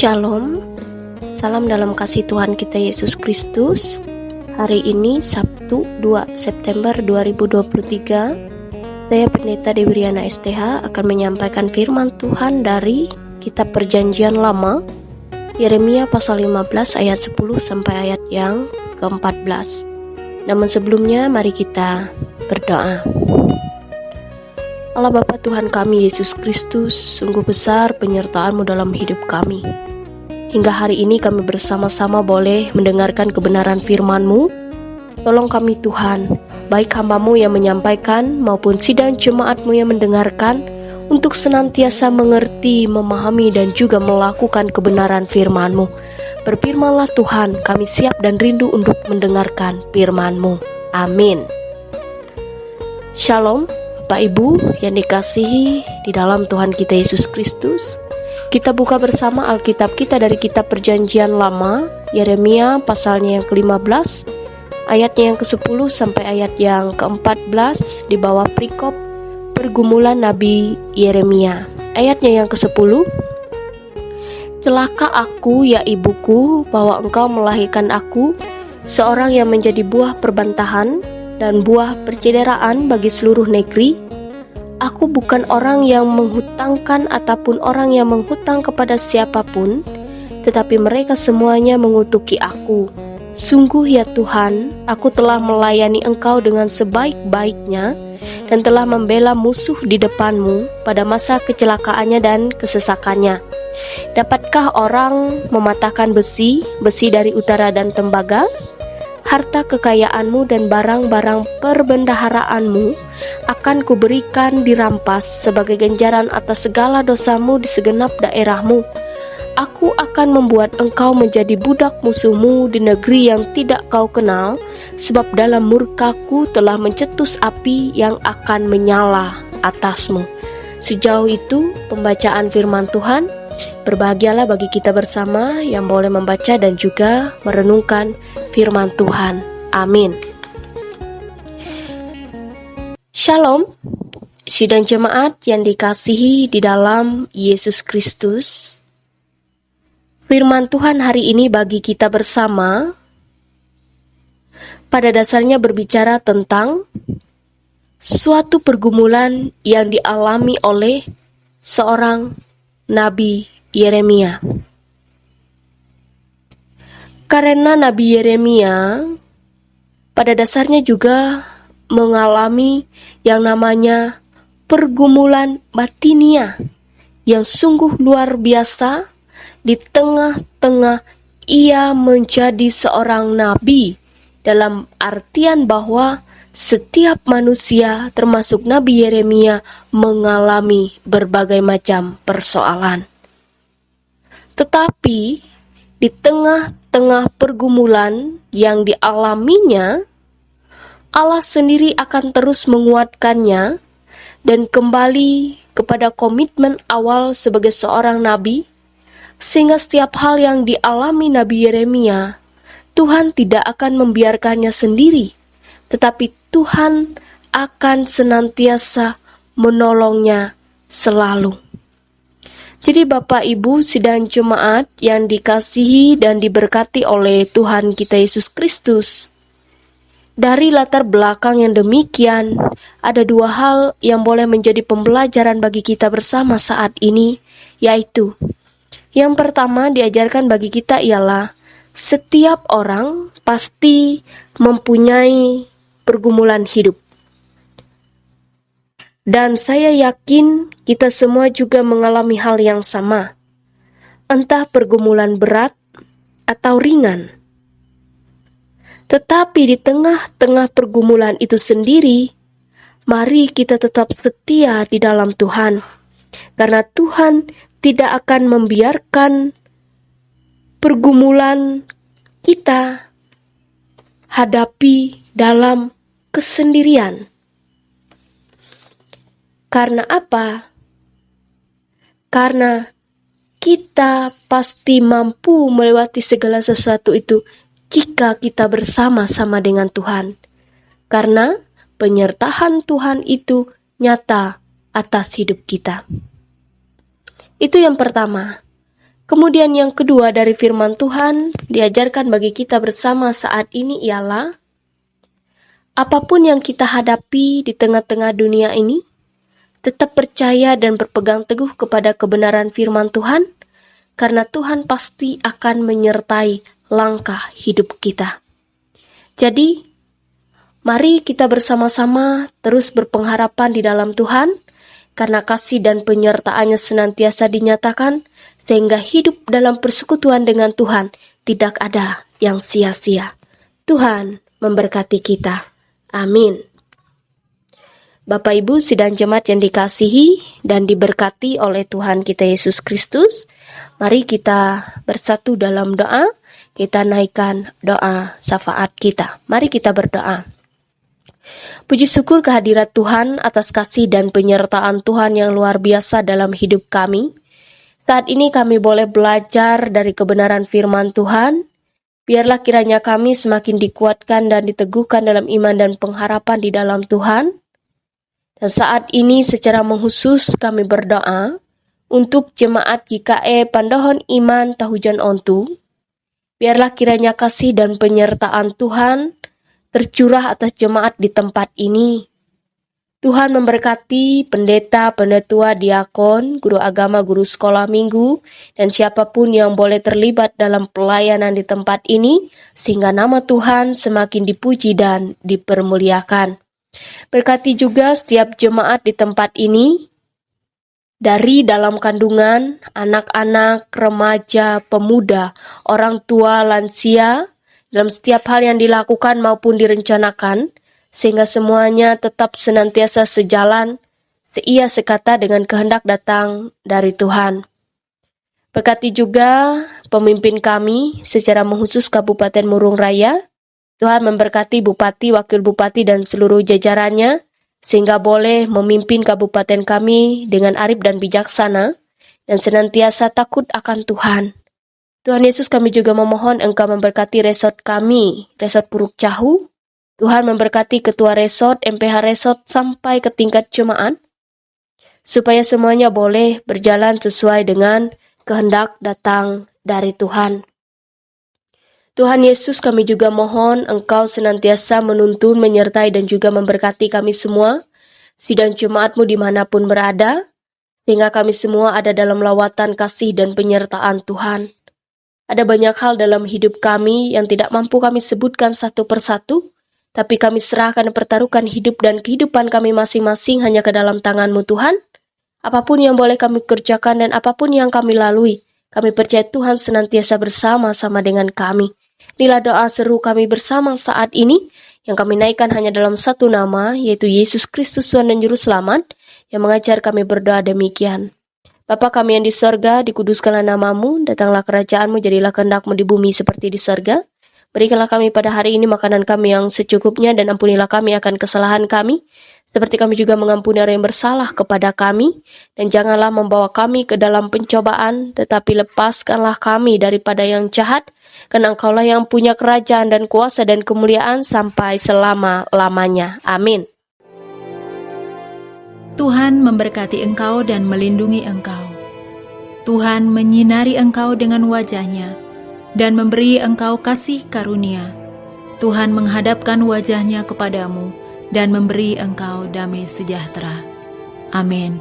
Shalom, salam dalam kasih Tuhan kita Yesus Kristus. Hari ini Sabtu 2 September 2023, saya Pendeta Dewi Riana STH akan menyampaikan firman Tuhan dari Kitab Perjanjian Lama, Yeremia pasal 15 ayat 10 sampai ayat yang ke-14. Namun sebelumnya mari kita berdoa. Allah Bapa Tuhan kami Yesus Kristus, sungguh besar penyertaan-Mu dalam hidup kami. Hingga hari ini kami bersama-sama boleh mendengarkan kebenaran firman-Mu. Tolong kami Tuhan, baik hamba-Mu yang menyampaikan maupun sidang jemaat-Mu yang mendengarkan, untuk senantiasa mengerti, memahami dan juga melakukan kebenaran firman-Mu. Berfirmanlah Tuhan, kami siap dan rindu untuk mendengarkan firman-Mu. Amin. Shalom Bapak Ibu yang dikasihi di dalam Tuhan kita Yesus Kristus. Kita buka bersama Alkitab kita dari Kitab Perjanjian Lama, Yeremia pasalnya yang ke-15, ayatnya yang ke-10 sampai ayat yang ke-14 di bawah perikop pergumulan Nabi Yeremia. Ayatnya yang ke-10, celaka aku ya ibuku, bahwa engkau melahirkan aku, seorang yang menjadi buah perbantahan dan buah percederaan bagi seluruh negeri. Aku bukan orang yang menghutangkan ataupun orang yang menghutang kepada siapapun, tetapi mereka semuanya mengutuki aku. Sungguh ya Tuhan, aku telah melayani Engkau dengan sebaik-baiknya dan telah membela musuh di depan-Mu pada masa kecelakaannya dan kesesakannya. Dapatkah orang mematahkan besi dari utara dan tembaga? Harta kekayaanmu dan barang-barang perbendaharaanmu akan kuberikan dirampas sebagai ganjaran atas segala dosamu di segenap daerahmu. Aku akan membuat engkau menjadi budak musuhmu di negeri yang tidak kau kenal, sebab dalam murkaku telah mencetus api yang akan menyala atasmu. Sejauh itu pembacaan firman Tuhan. Berbahagialah bagi kita bersama yang boleh membaca dan juga merenungkan firman Tuhan. Amin. Shalom, sidang jemaat yang dikasihi di dalam Yesus Kristus. Firman Tuhan hari ini bagi kita bersama pada dasarnya berbicara tentang suatu pergumulan yang dialami oleh seorang Nabi Yeremia. Karena Nabi Yeremia pada dasarnya juga mengalami yang namanya pergumulan batinia yang sungguh luar biasa. Di tengah-tengah ia menjadi seorang nabi, dalam artian bahwa setiap manusia termasuk Nabi Yeremia mengalami berbagai macam persoalan. Tetapi di tengah-tengah pergumulan yang dialaminya, Allah sendiri akan terus menguatkannya dan kembali kepada komitmen awal sebagai seorang nabi, sehingga setiap hal yang dialami Nabi Yeremia, Tuhan tidak akan membiarkannya sendiri, tetapi Tuhan akan senantiasa menolongnya selalu. Jadi Bapak Ibu sidang jemaat yang dikasihi dan diberkati oleh Tuhan kita Yesus Kristus, dari latar belakang yang demikian, ada dua hal yang boleh menjadi pembelajaran bagi kita bersama saat ini, yaitu yang pertama diajarkan bagi kita ialah setiap orang pasti mempunyai pergumulan hidup. Dan saya yakin kita semua juga mengalami hal yang sama. Entah pergumulan berat atau ringan. Tetapi di tengah-tengah pergumulan itu sendiri, mari kita tetap setia di dalam Tuhan. Karena Tuhan tidak akan membiarkan pergumulan kita hadapi dalam kesendirian. Karena apa? Karena kita pasti mampu melewati segala sesuatu itu jika kita bersama-sama dengan Tuhan. Karena penyertaan Tuhan itu nyata atas hidup kita. Itu yang pertama. Kemudian yang kedua dari firman Tuhan diajarkan bagi kita bersama saat ini ialah apapun yang kita hadapi di tengah-tengah dunia ini, tetap percaya dan berpegang teguh kepada kebenaran firman Tuhan, karena Tuhan pasti akan menyertai langkah hidup kita. Jadi, mari kita bersama-sama terus berpengharapan di dalam Tuhan, karena kasih dan penyertaannya senantiasa dinyatakan, sehingga hidup dalam persekutuan dengan Tuhan tidak ada yang sia-sia. Tuhan memberkati kita. Amin. Bapak Ibu sidang jemaat yang dikasihi dan diberkati oleh Tuhan kita Yesus Kristus, mari kita bersatu dalam doa, kita naikkan doa syafaat kita. Mari kita berdoa. Puji syukur kehadirat Tuhan atas kasih dan penyertaan Tuhan yang luar biasa dalam hidup kami. Saat ini kami boleh belajar dari kebenaran firman Tuhan. Biarlah kiranya kami semakin dikuatkan dan diteguhkan dalam iman dan pengharapan di dalam Tuhan. Dan saat ini secara mengkhusus kami berdoa untuk jemaat GKE Pandohon Iman Tahujan Ontu. Biarlah kiranya kasih dan penyertaan Tuhan tercurah atas jemaat di tempat ini. Tuhan memberkati pendeta, pendetua, diakon, guru agama, guru sekolah minggu, dan siapapun yang boleh terlibat dalam pelayanan di tempat ini, sehingga nama Tuhan semakin dipuji dan dipermuliakan. Berkati juga setiap jemaat di tempat ini, dari dalam kandungan, anak-anak, remaja, pemuda, orang tua, lansia, dalam setiap hal yang dilakukan maupun direncanakan, sehingga semuanya tetap senantiasa sejalan, seia sekata dengan kehendak datang dari Tuhan. Berkati juga pemimpin kami secara mengkhusus Kabupaten Murung Raya. Tuhan memberkati Bupati, Wakil Bupati, dan seluruh jajarannya, sehingga boleh memimpin kabupaten kami dengan arif dan bijaksana, dan senantiasa takut akan Tuhan. Tuhan Yesus, kami juga memohon Engkau memberkati resort kami, resort Puruk Cahu. Tuhan memberkati ketua resort, MPH resort, sampai ke tingkat jemaat, supaya semuanya boleh berjalan sesuai dengan kehendak datang dari Tuhan. Tuhan Yesus, kami juga mohon Engkau senantiasa menuntun, menyertai, dan juga memberkati kami semua, sidang jemaat-Mu dimanapun berada, sehingga kami semua ada dalam lawatan kasih dan penyertaan Tuhan. Ada banyak hal dalam hidup kami yang tidak mampu kami sebutkan satu persatu, tapi kami serahkan dan pertaruhkan hidup dan kehidupan kami masing-masing hanya ke dalam tangan-Mu Tuhan. Apapun yang boleh kami kerjakan dan apapun yang kami lalui, kami percaya Tuhan senantiasa bersama-sama dengan kami. Inilah doa seru kami bersama saat ini, yang kami naikkan hanya dalam satu nama, yaitu Yesus Kristus Tuhan dan Juru Selamat, yang mengajar kami berdoa demikian. Bapa kami yang di sorga, dikuduskanlah nama-Mu, datanglah kerajaan-Mu, jadilah kehendak-Mu di bumi seperti di sorga. Berikanlah kami pada hari ini makanan kami yang secukupnya, dan ampunilah kami akan kesalahan kami, seperti kami juga mengampuni orang yang bersalah kepada kami. Dan janganlah membawa kami ke dalam pencobaan, tetapi lepaskanlah kami daripada yang jahat, karena Engkaulah yang punya kerajaan dan kuasa dan kemuliaan sampai selama-lamanya. Amin. Tuhan memberkati engkau dan melindungi engkau. Tuhan menyinari engkau dengan wajah-Nya dan memberi engkau kasih karunia. Tuhan menghadapkan wajah-Nya kepadamu dan memberi engkau damai sejahtera. Amin.